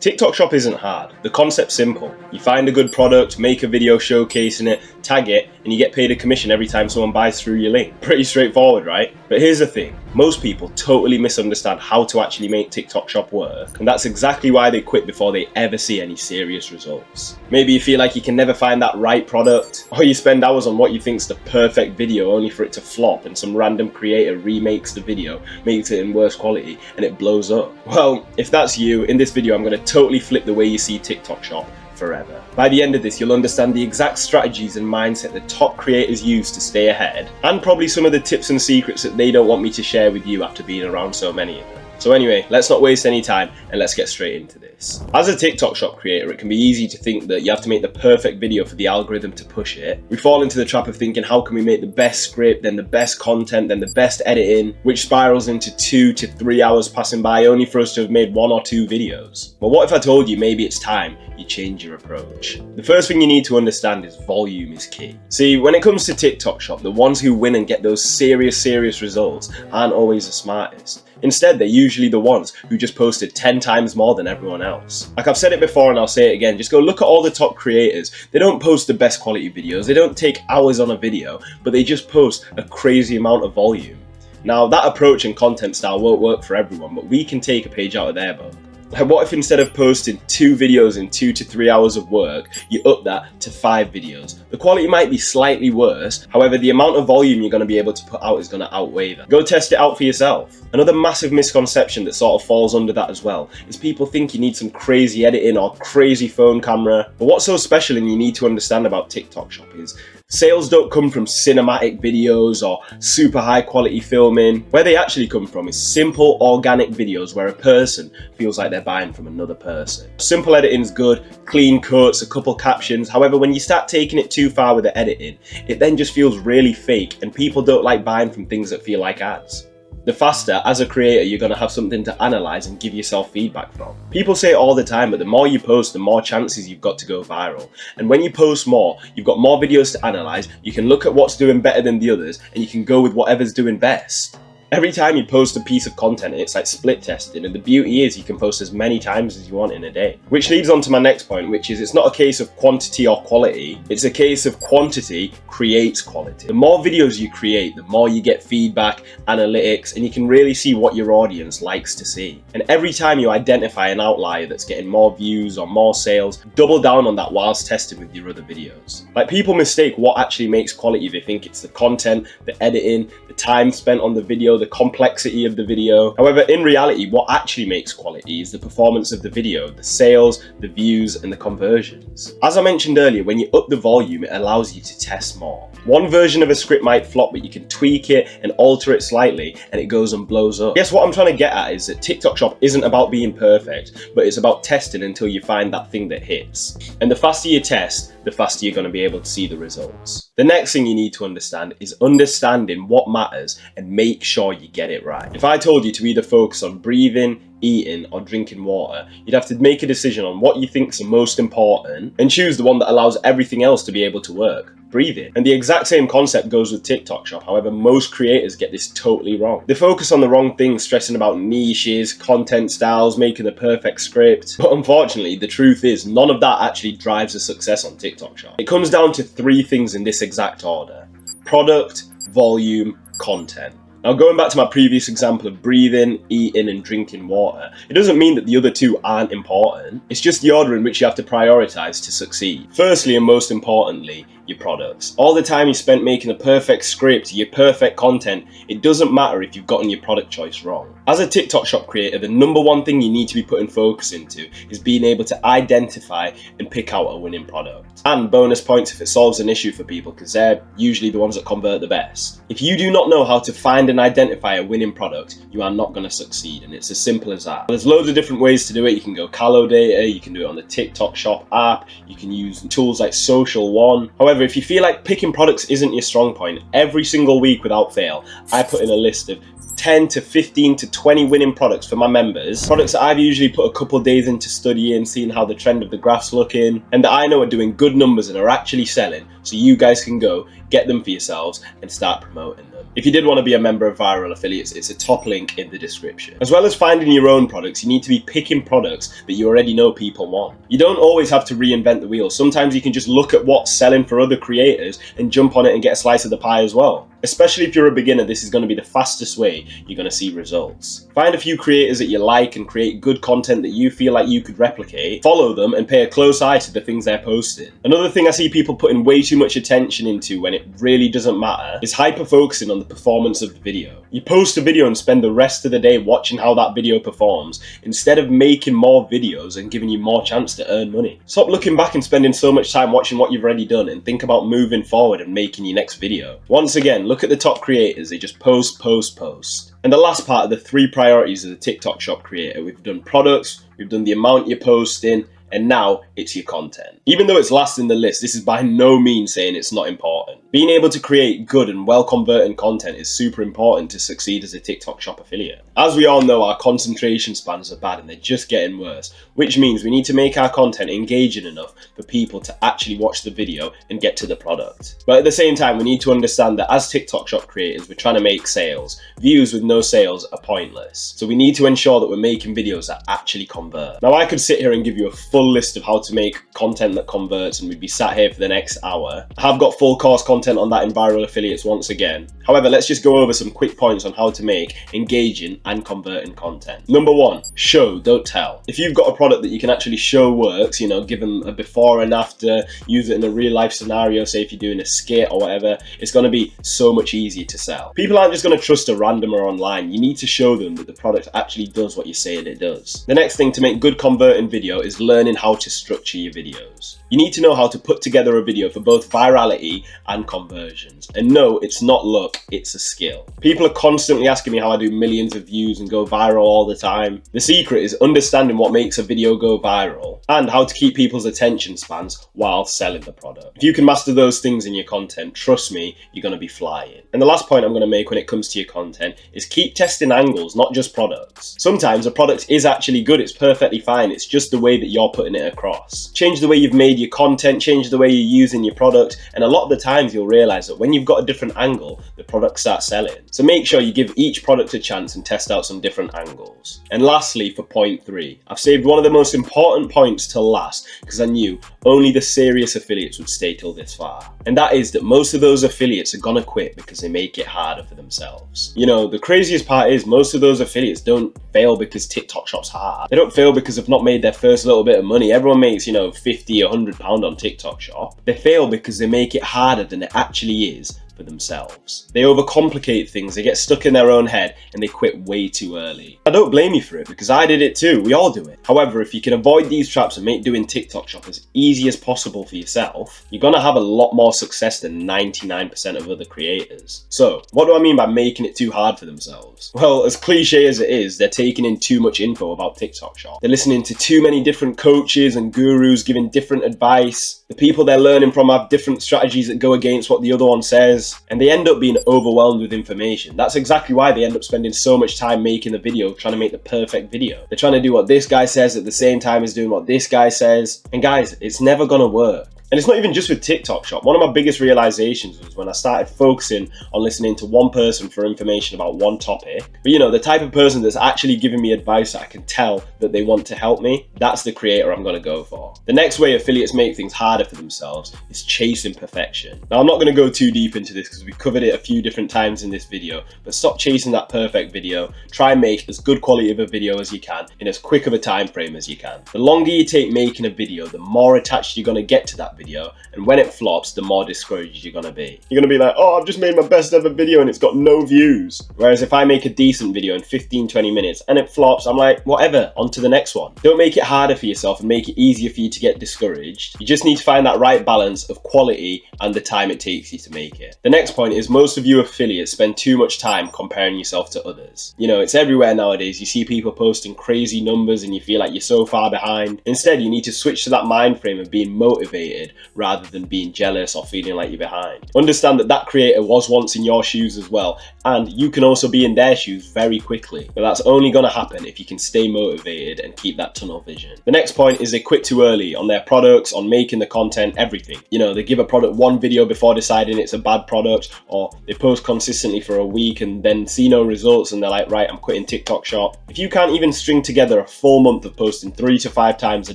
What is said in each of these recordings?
TikTok Shop isn't hard. The concept's simple. You find a good product, make a video showcasing it, tag it, and you get paid a commission every time someone buys through your link. Pretty straightforward, right? But here's the thing. Most people totally misunderstand how to actually make TikTok Shop work, and that's exactly why they quit before they ever see any serious results. Maybe you feel like you can never find that right product, or you spend hours on what you think's the perfect video only for it to flop and some random creator remakes the video, makes it in worse quality, and it blows up. Well, if that's you, in this video I'm going to totally flip the way you see TikTok Shop forever. By the end of this, you'll understand the exact strategies and mindset the top creators use to stay ahead, and probably some of the tips and secrets that they don't want me to share with you after being around so many of them. So anyway, let's not waste any time and let's get straight into this. As a TikTok Shop creator, it can be easy to think that you have to make the perfect video for the algorithm to push it. We fall into the trap of thinking, how can we make the best script, then the best content, then the best editing, which spirals into 2 to 3 hours passing by only for us to have made 1 or 2 videos. But what if I told you maybe it's time you change your approach? The first thing you need to understand is volume is key. See, when it comes to TikTok Shop, the ones who win and get those serious results aren't always the smartest. Instead, they're usually the ones who just posted 10 times more than everyone else. Like I've said it before and I'll say it again, just go look at all the top creators. They don't post the best quality videos, they don't take hours on a video, but they just post a crazy amount of volume. Now that approach and content style won't work for everyone, but we can take a page out of their book. Like what if instead of posting 2 videos in 2 to 3 hours of work, you up that to 5 videos? The quality might be slightly worse, however the amount of volume you're going to be able to put out is going to outweigh that. Go test it out for yourself. Another massive misconception that sort of falls under that as well is people think you need some crazy editing or crazy phone camera. But what's so special and you need to understand about TikTok Shop is sales don't come from cinematic videos or super high quality filming. Where they actually come from is simple organic videos where a person feels like they're buying from another person. Simple editing's good, clean cuts, a couple captions. However, when you start taking it too far with the editing, it then just feels really fake and people don't like buying from things that feel like ads. The faster, as a creator, you're going to have something to analyze and give yourself feedback from. People say it all the time, but the more you post, the more chances you've got to go viral. And when you post more, you've got more videos to analyze, you can look at what's doing better than the others, and you can go with whatever's doing best. Every time you post a piece of content, it's like split testing, and the beauty is you can post as many times as you want in a day. Which leads on to my next point, which is it's not a case of quantity or quality, it's a case of quantity creates quality. The more videos you create, the more you get feedback, analytics, and you can really see what your audience likes to see. And every time you identify an outlier that's getting more views or more sales, double down on that whilst testing with your other videos. Like people mistake what actually makes quality. They think it's the content, the editing, the time spent on the video, the complexity of the video. However, in reality, what actually makes quality is the performance of the video, the sales, the views, and the conversions. As I mentioned earlier, when you up the volume, it allows you to test more. One version of a script might flop, but you can tweak it and alter it slightly, and it goes and blows up. Guess what I'm trying to get at is that TikTok Shop isn't about being perfect, but it's about testing until you find that thing that hits. And the faster you test, the faster you're going to be able to see the results. The next thing you need to understand is understanding what matters and make sure you get it right. If I told you to either focus on breathing, eating, or drinking water, you'd have to make a decision on what you think is the most important and choose the one that allows everything else to be able to work. Breathing. And the exact same concept goes with TikTok Shop. However, most creators get this totally wrong. They focus on the wrong things, stressing about niches, content styles, making the perfect script. But unfortunately, the truth is none of that actually drives a success on TikTok Shop. It comes down to 3 things in this exact order: product, volume, content. Now going back to my previous example of breathing, eating, and drinking water, it doesn't mean that the other 2 aren't important. It's just the order in which you have to prioritize to succeed. Firstly, and most importantly, your products. All the time you spent making the perfect script, your perfect content, it doesn't matter if you've gotten your product choice wrong. As a TikTok Shop creator, the number 1 thing you need to be putting focus into is being able to identify and pick out a winning product. And bonus points if it solves an issue for people, because they're usually the ones that convert the best. If you do not know how to find and identify a winning product, you are not going to succeed, and it's as simple as that. There's loads of different ways to do it. You can go Callow data, you can do it on the TikTok Shop app, you can use tools like Social One. However, if you feel like picking products isn't your strong point, every single week without fail, I put in a list of 10 to 15 to 20 winning products for my members. Products that I've usually put a couple days into studying, seeing how the trend of the graph's looking, and that I know are doing good numbers and are actually selling, so you guys can go get them for yourselves and start promoting them. If you did want to be a member of Viral Affiliates, it's a top link in the description. As well as finding your own products, you need to be picking products that you already know people want. You don't always have to reinvent the wheel. Sometimes you can just look at what's selling for other creators and jump on it and get a slice of the pie as well. Especially if you're a beginner, this is going to be the fastest way you're going to see results. Find a few creators that you like and create good content that you feel like you could replicate. Follow them and pay a close eye to the things they're posting. Another thing I see people putting way too much attention into when it really doesn't matter is hyper-focusing on the performance of the video. You post a video and spend the rest of the day watching how that video performs instead of making more videos and giving you more chance to earn money. Stop looking back and spending so much time watching what you've already done and think about moving forward and making your next video. Once again, look at the top creators. They just post, post, post. And the last part of the 3 priorities of the TikTok Shop creator, we've done products, we've done the amount you're posting, and now it's your content. Even though it's last in the list, this is by no means saying it's not important. Being able to create good and well-converting content is super important to succeed as a TikTok Shop affiliate. As we all know, our concentration spans are bad and they're just getting worse, which means we need to make our content engaging enough for people to actually watch the video and get to the product. But at the same time, we need to understand that as TikTok Shop creators, we're trying to make sales. Views with no sales are pointless. So we need to ensure that we're making videos that actually convert. Now, I could sit here and give you a full list of how to make content that converts and we'd be sat here for the next hour. I have got full course content on that in Viral Affiliates once again. However, let's just go over some quick points on how to make engaging and converting content. Number 1, show, don't tell. If you've got a product that you can actually show works, you know, give them a before and after, use it in a real life scenario, say if you're doing a skit or whatever, it's going to be so much easier to sell. People aren't just going to trust a randomer online. You need to show them that the product actually does what you say it does. The next thing to make good converting video is learning how to structure your videos. You need to know how to put together a video for both virality and conversions. And no, it's not luck, it's a skill. People are constantly asking me how I do millions of views and go viral all the time. The secret is understanding what makes a video go viral and how to keep people's attention spans while selling the product. If you can master those things in your content, trust me, you're going to be flying. And the last point I'm going to make when it comes to your content is keep testing angles, not just products. Sometimes a product is actually good, it's perfectly fine, it's just the way that you're putting it across. Change the way you've made your content, change the way you're using your product, and a lot of the times you'll realize that when you've got a different angle, the product starts selling. So make sure you give each product a chance and test out some different angles. And lastly, for point 3, I've saved one of the most important points till last because I knew only the serious affiliates would stay till this far. And that is that most of those affiliates are gonna quit because they make it harder for themselves. You know, the craziest part is most of those affiliates don't fail because TikTok Shop's hard. They don't fail because they've not made their first little bit of money. Everyone makes, you know, 50, £100 on TikTok Shop. They fail because they make it harder than it actually is for themselves. They overcomplicate things, they get stuck in their own head, and they quit way too early. I don't blame you for it because I did it too, we all do it. However, if you can avoid these traps and make doing TikTok Shop as easy as possible for yourself, you're gonna have a lot more success than 99% of other creators. So, what do I mean by making it too hard for themselves? Well, as cliche as it is, they're taking in too much info about TikTok Shop. They're listening to too many different coaches and gurus giving different advice. The people they're learning from have different strategies that go against what the other one says, and they end up being overwhelmed with information. That's exactly why they end up spending so much time making the video, trying to make the perfect video. They're trying to do what this guy says at the same time as doing what this guy says. And guys, it's never gonna work. And it's not even just with TikTok Shop. One of my biggest realizations was when I started focusing on listening to one person for information about one topic. But you know, the type of person that's actually giving me advice that I can tell that they want to help me, that's the creator I'm gonna go for. The next way affiliates make things harder for themselves is chasing perfection. Now, I'm not gonna go too deep into this because we covered it a few different times in this video, but stop chasing that perfect video. Try and make as good quality of a video as you can in as quick of a time frame as you can. The longer you take making a video, the more attached you're gonna get to that video, and when it flops, the more discouraged you're gonna be. You're gonna be like, oh, I've just made my best ever video and it's got no views. Whereas if I make a decent video in 15-20 minutes and it flops, I'm like, whatever, on to the next one. Don't make it harder for yourself and make it easier for you to get discouraged. You just need to find that right balance of quality and the time it takes you to make it. The next point is most of you affiliates spend too much time comparing yourself to others. You know, it's everywhere nowadays. You see people posting crazy numbers and you feel like you're so far behind. Instead, you need to switch to that mind frame of being motivated motivated rather than being jealous or feeling like you're behind. Understand that that creator was once in your shoes as well, and you can also be in their shoes very quickly. But that's only going to happen if you can stay motivated and keep that tunnel vision. The next point is they quit too early on their products, on making the content, everything. You know, they give a product one video before deciding it's a bad product, or they post consistently for a week and then see no results and they're like, right, I'm quitting TikTok Shop. If you can't even string together a full month of posting 3 to 5 times a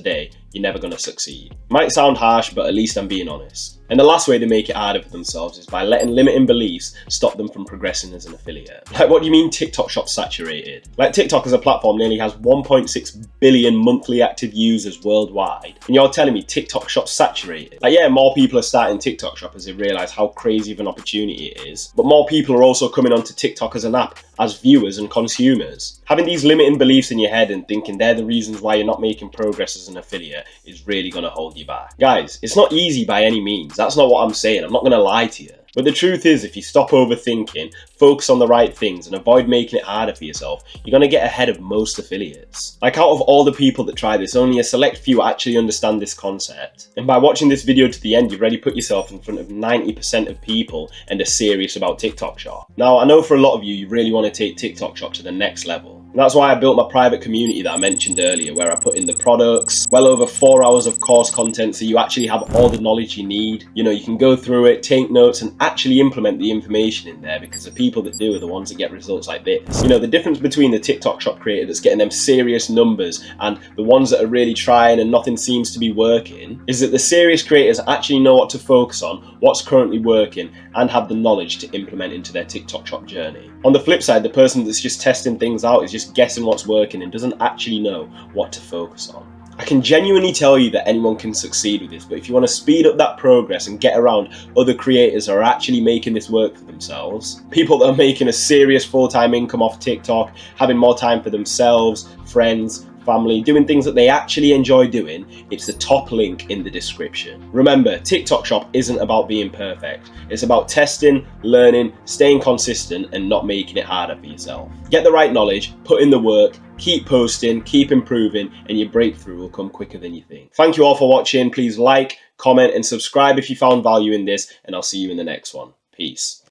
day, you're never going to succeed. Might sound harsh, but at least I'm being honest. And the last way they make it harder for themselves is by letting limiting beliefs stop them from progressing as an affiliate. Like, what do you mean TikTok Shop's saturated? Like, TikTok as a platform nearly has 1.6 billion monthly active users worldwide, and you're telling me TikTok Shop's saturated? Like, yeah, more people are starting TikTok Shop as they realise how crazy of an opportunity it is, but more people are also coming onto TikTok as an app, as viewers and consumers. Having these limiting beliefs in your head and thinking they're the reasons why you're not making progress as an affiliate is really going to hold you back. Guys, it's not easy by any means. That's not what I'm saying. I'm not going to lie to you. But the truth is, if you stop overthinking, focus on the right things, and avoid making it harder for yourself, you're going to get ahead of most affiliates. Like, out of all the people that try this, only a select few actually understand this concept. And by watching this video to the end, you've already put yourself in front of 90% of people and are serious about TikTok Shop. Now, I know for a lot of you, you really want to take TikTok Shop to the next level. And that's why I built my private community that I mentioned earlier, where I put in the products, well over 4 hours of course content, so you actually have all the knowledge you need. You know, you can go through it, take notes, and actually implement the information in there, because the people that do are the ones that get results like this. You know, the difference between the TikTok Shop creator that's getting them serious numbers and the ones that are really trying and nothing seems to be working is that the serious creators actually know what to focus on, what's currently working, and have the knowledge to implement into their TikTok Shop journey. On the flip side, the person that's just testing things out is just guessing what's working and doesn't actually know what to focus on. I can genuinely tell you that anyone can succeed with this, but if you want to speed up that progress and get around other creators who are actually making this work for themselves, people that are making a serious full-time income off TikTok, having more time for themselves, friends, family, doing things that they actually enjoy doing, it's the top link in the description. Remember, TikTok Shop isn't about being perfect. It's about testing, learning, staying consistent, and not making it harder for yourself. Get the right knowledge, put in the work, keep posting, keep improving, and your breakthrough will come quicker than you think. Thank you all for watching. Please like, comment, and subscribe if you found value in this, and I'll see you in the next one. Peace.